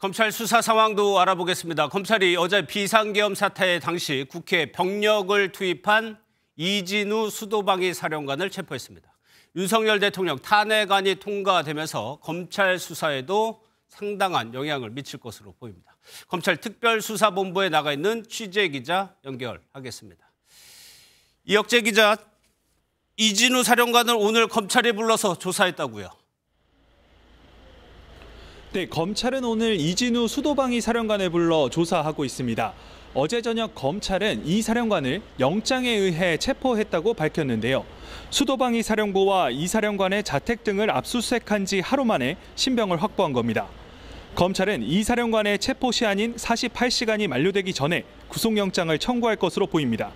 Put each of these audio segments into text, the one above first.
검찰 수사 상황도 알아보겠습니다. 검찰이 어제 비상계엄 사태 당시 국회에 병력을 투입한 이진우 수도방위 사령관을 체포했습니다. 윤석열 대통령 탄핵안이 통과되면서 검찰 수사에도 상당한 영향을 미칠 것으로 보입니다. 검찰 특별수사본부에 나가 있는 취재기자 연결하겠습니다. 이혁재 기자, 이진우 사령관을 오늘 검찰이 불러서 조사했다고요? 네, 검찰은 오늘 이진우 수도방위 사령관을 불러 조사하고 있습니다. 어제 저녁 검찰은 이 사령관을 영장에 의해 체포했다고 밝혔는데요. 수도방위 사령부와 이 사령관의 자택 등을 압수수색한 지 하루 만에 신병을 확보한 겁니다. 검찰은 이 사령관의 체포 시한인 48시간이 만료되기 전에 구속영장을 청구할 것으로 보입니다.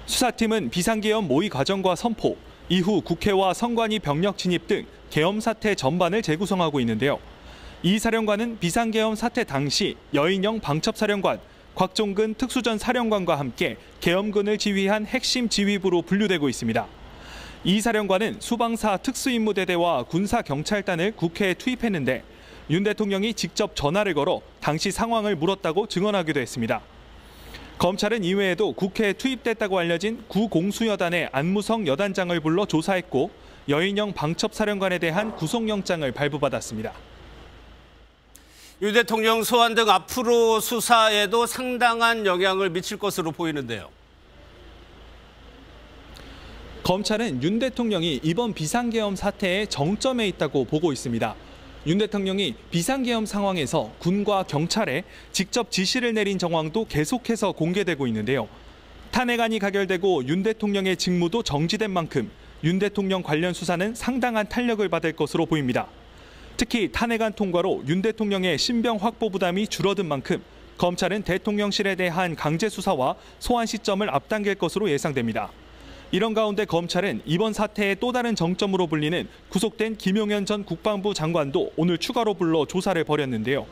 수사팀은 비상계엄 모의 과정과 선포, 이후 국회와 선관위 병력 진입 등 계엄 사태 전반을 재구성하고 있는데요. 이 사령관은 비상계엄 사태 당시 여인영 방첩사령관, 곽종근 특수전 사령관과 함께 계엄군을 지휘한 핵심 지휘부로 분류되고 있습니다. 이 사령관은 수방사 특수임무대대와 군사경찰단을 국회에 투입했는데 윤 대통령이 직접 전화를 걸어 당시 상황을 물었다고 증언하기도 했습니다. 검찰은 이외에도 국회에 투입됐다고 알려진 구공수여단의 안무성 여단장을 불러 조사했고 여인영 방첩사령관에 대한 구속영장을 발부받았습니다. 윤 대통령 소환 등 앞으로 수사에도 상당한 영향을 미칠 것으로 보이는데요. 검찰은 윤 대통령이 이번 비상계엄 사태의 정점에 있다고 보고 있습니다. 윤 대통령이 비상계엄 상황에서 군과 경찰에 직접 지시를 내린 정황도 계속해서 공개되고 있는데요. 탄핵안이 가결되고 윤 대통령의 직무도 정지된 만큼 윤 대통령 관련 수사는 상당한 탄력을 받을 것으로 보입니다. 특히 탄핵안 통과로 윤 대통령의 신병 확보 부담이 줄어든 만큼 검찰은 대통령실에 대한 강제 수사와 소환 시점을 앞당길 것으로 예상됩니다. 이런 가운데 검찰은 이번 사태의 또 다른 정점으로 불리는 구속된 김용현 전 국방부 장관도 오늘 추가로 불러 조사를 벌였는데요.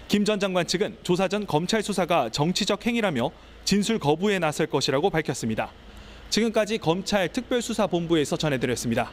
김 전 장관 측은 조사 전 검찰 수사가 정치적 행위라며 진술 거부에 나설 것이라고 밝혔습니다. 지금까지 검찰 특별수사본부에서 전해드렸습니다.